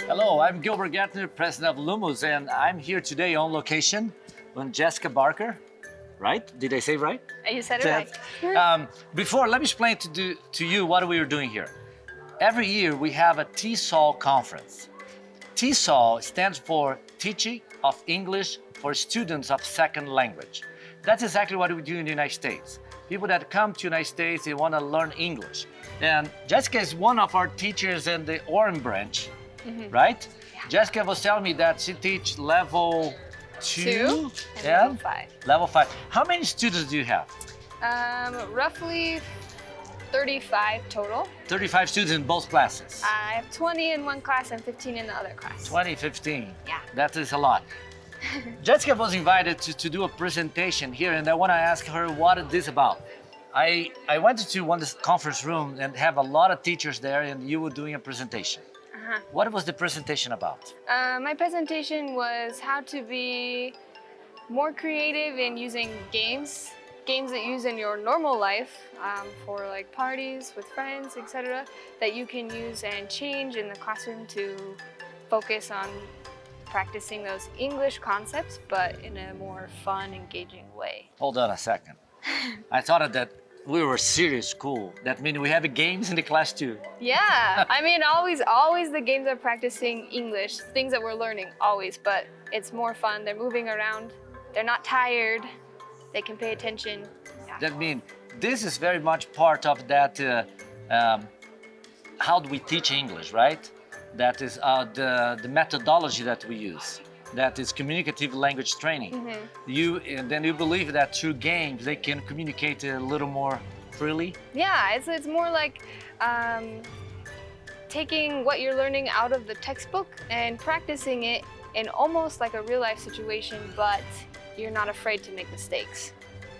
Hello, I'm Gilbert Gattner, president of Lumos, and I'm here today on location with Jessica Barker. Right? Did I say right? You said it right. Before, let me explain to you what we are doing here. Every year we have a TESOL conference. TESOL stands for Teaching of English for Students of Second Language. That's exactly what we do in the United States. People that come to the United States, they want to learn English. And Jessica is one of our teachers in the Orange branch, right? Yeah. Jessica was telling me that she teaches level 2 and level 5. Level 5. How many students do you have? Roughly 35 total. 35 students in both classes. I have 20 in one class and 15 in the other class. 20, 15. Yeah. That is a lot. Jessica was invited to do a presentation here, and I want to ask her what it is about. I went to one conference room and have a lot of teachers there, and you were doing a presentation. What was the presentation about? My presentation was how to be more creative in using games that you use in your normal life for like parties with friends, etc., that you can use and change in the classroom to focus on practicing those English concepts, but in a more fun, engaging way. Hold on a second. I thought that we were a serious school. That means we have games in the class too. Yeah, I mean, always the games are practicing English, things that we're learning, always, but it's more fun. They're moving around, they're not tired, they can pay attention. Yeah. That means this is very much part of that, how do we teach English, right? That is the methodology that we use. That is communicative language training. And then you believe that through games they can communicate a little more freely? Yeah, it's more like taking what you're learning out of the textbook and practicing it in almost like a real life situation, but you're not afraid to make mistakes.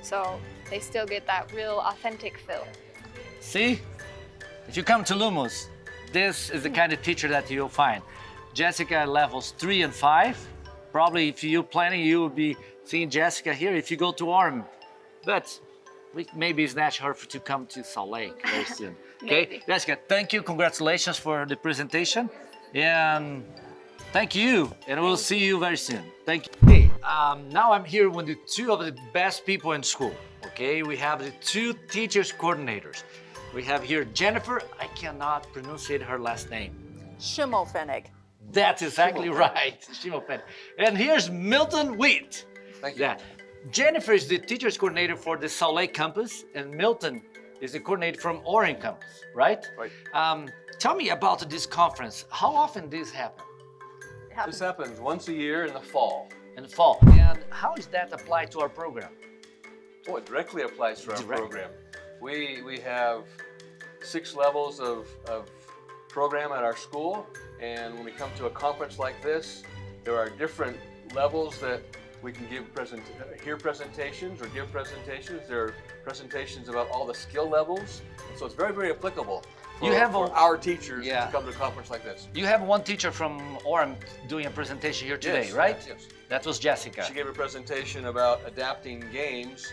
So they still get that real authentic feel. See? If you come to Lumos, this is the kind of teacher that you'll find. Jessica levels 3 and 5. Probably if you're planning, you will be seeing Jessica here if you go to Orm. But we maybe snatch her to come to Salt Lake very soon. Okay, Maybe. Jessica, thank you. Congratulations for the presentation. And thank you. And we'll see you very soon. Thank you. Hey, now I'm here with the two of the best people in school. Okay, we have the two teachers coordinators. We have here Jennifer. I cannot pronounce her last name. Schimmelpfennig. That's exactly right. Schimmelpfennig. And here's Milton Wheat. Thank you. Yeah. Jennifer is the teachers coordinator for the Salt Lake campus, and Milton is the coordinator from Orange campus, right? Right. Tell me about this conference. How often does this happen? This happens once a year in the fall. In the fall. And how is that applied to our program? Oh, it directly applies to our Directly. program. We have 6 levels of program at our school, and when we come to a conference like this, there are different levels that we can hear presentations or give presentations. There are presentations about all the skill levels, and so it's very, very applicable for our teachers to come to a conference like this. You have one teacher from Orem doing a presentation here today, Yes, right? Yes. That was Jessica. She gave a presentation about adapting games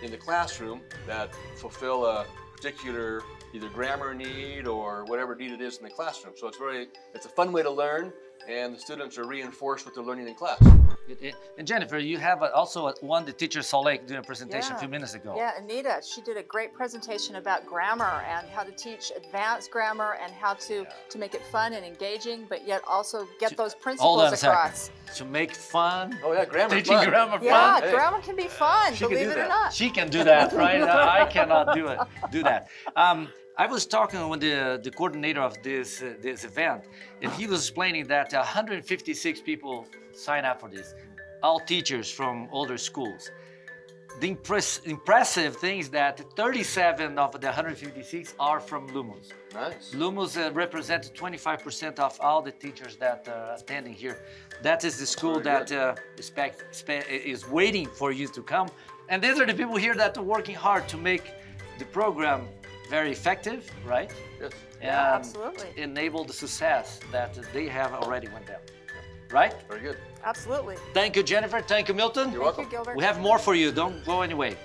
in the classroom that fulfill a particular either grammar need or whatever need it is in the classroom. So it's a fun way to learn, and the students are reinforced what they're learning in class. And Jennifer, you have also the teacher Salt Lake doing a presentation a few minutes ago. Yeah, Anita, she did a great presentation about grammar and how to teach advanced grammar and how to make it fun and engaging, but yet also get those principles Hold on a across. second. To make fun. Oh yeah, grammar. Teaching fun. grammar Yeah, fun. grammar can be fun, She can believe do it or that. not. She can do that, right? I cannot do that. I was talking with the coordinator of this event, and he was explaining that 156 people sign up for this, all teachers from older schools. The impressive thing is that 37 of the 156 are from Lumos. Nice. Lumos represents 25% of all the teachers that are attending here. That is the school that is waiting for you to come. And these are the people here that are working hard to make the program very effective, right? Yes. And absolutely. enable the success that they have already went down. Right? Very good. Absolutely. Thank you, Jennifer. Thank you, Milton. You're Thank welcome. you, Gilbert. We have more for you. Don't go anywhere.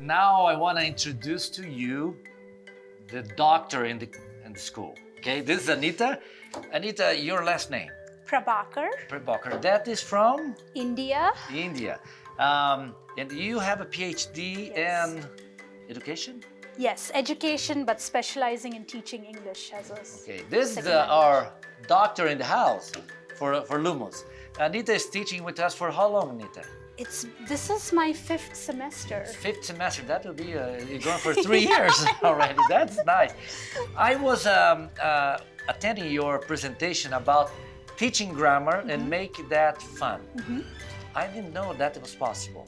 Now I want to introduce to you the doctor in the school. Okay, this is Anita. Anita, your last name? Prabhakar. Prabhakar. That is from? India. India. And you have a PhD in education? Yes, education, but specializing in teaching English as a Okay, this is second language. our doctor in the house for Lumos. Anita is teaching with us for how long, Anita? This is my 5th semester. 5th semester. That will be you're going for 3 years already. That's nice. I was attending your presentation about teaching grammar and make that fun. I didn't know that it was possible.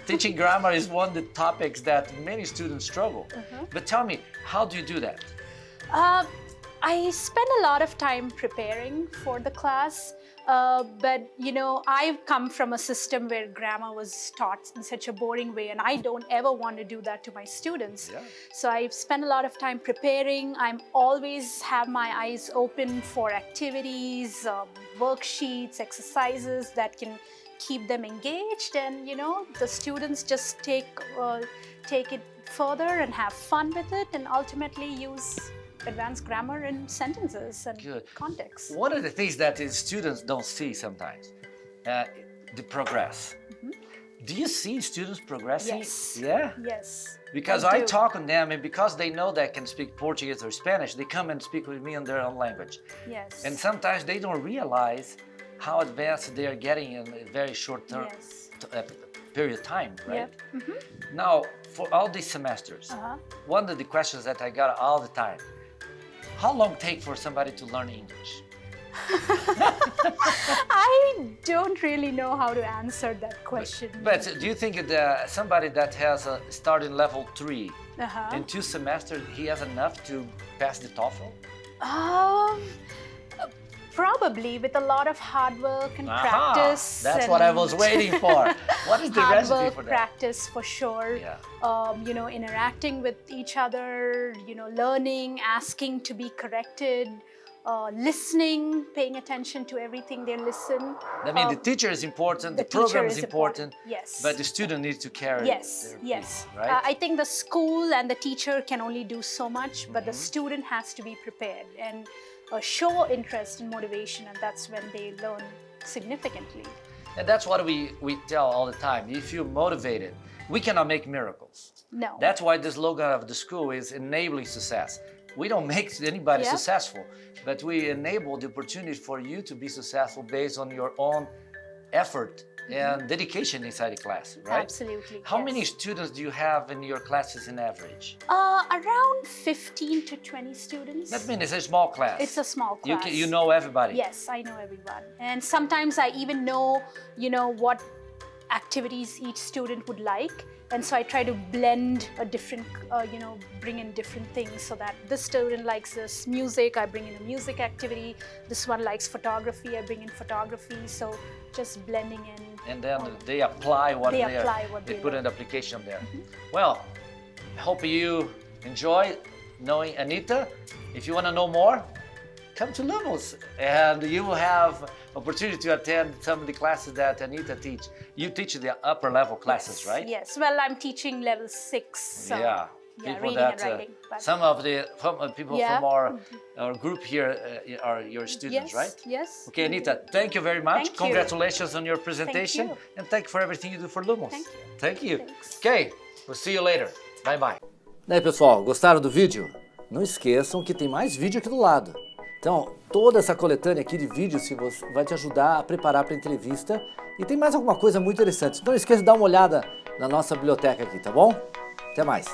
Teaching grammar is one of the topics that many students struggle. But tell me, how do you do that? I spend a lot of time preparing for the class, but you know, I've come from a system where grammar was taught in such a boring way, and I don't ever want to do that to my students. Yeah. So I spend a lot of time preparing. I'm always have my eyes open for activities, worksheets, exercises that can keep them engaged, and you know, the students just take it further and have fun with it, and ultimately use advanced grammar in sentences and context. One of the things that the students don't see sometimes, the progress. Do you see students progressing? Yes. Yeah? Yes. Because I talk on them, and because they know they can speak Portuguese or Spanish, they come and speak with me in their own language. Yes. And sometimes they don't realize how advanced they are getting in a very short term period of time, right? Now, for all these semesters, one of the questions that I got all the time, how long take for somebody to learn English? I don't really know how to answer that question. But do you think that somebody that has a starting level 3 in 2 semesters, he has enough to pass the TOEFL? Probably with a lot of hard work and practice. That's what I was waiting for. What is the hard recipe work, for that? practice for sure. Yeah. You know, interacting with each other, you know, learning, asking to be corrected, listening, paying attention to everything they listen. I mean, the teacher is important, the program is important, yes. but the student needs to carry Yes, their yes. piece, right? I think the school and the teacher can only do so much, but the student has to be prepared and show interest and motivation, and that's when they learn significantly. And that's what we tell all the time. If you're motivated, we cannot make miracles. No. That's why the slogan of the school is enabling success. We don't make anybody successful, but we enable the opportunity for you to be successful based on your own effort and dedication inside the class, right? Absolutely. How many students do you have in your classes in average? Around 15 to 20 students. That means it's a small class. It's a small class. You know everybody. Yes, I know everyone. And sometimes I even know, you know, what activities each student would like. And so I try to blend a different, you know, bring in different things so that this student likes this music, I bring in a music activity. This one likes photography, I bring in photography. So just blending in. And then they apply what they put learn. in the application there. Well, I hope you enjoy knowing Anita. If you want to know more, come to Lumos, and you will have opportunity to attend some of the classes that Anita teach. You teach the upper level classes, right? Yes. Well, I'm teaching level 6. So, yeah. Reading and writing. Some of the people from our group here are your students, yes, right? Yes. Okay, Anita, thank you very much. Thank you. Congratulations on your presentation. Thank you. And thank you for everything you do for Lumos. Thank you. Thank you. Thanks. Okay, we'll see you later. Bye bye. E aí, pessoal, gostaram do vídeo? Não esqueçam que tem mais vídeo aqui do lado. Então, toda essa coletânea aqui de vídeos vai te ajudar a preparar para a entrevista. E tem mais alguma coisa muito interessante. Então não esqueça de dar uma olhada na nossa biblioteca aqui, tá bom? Até mais.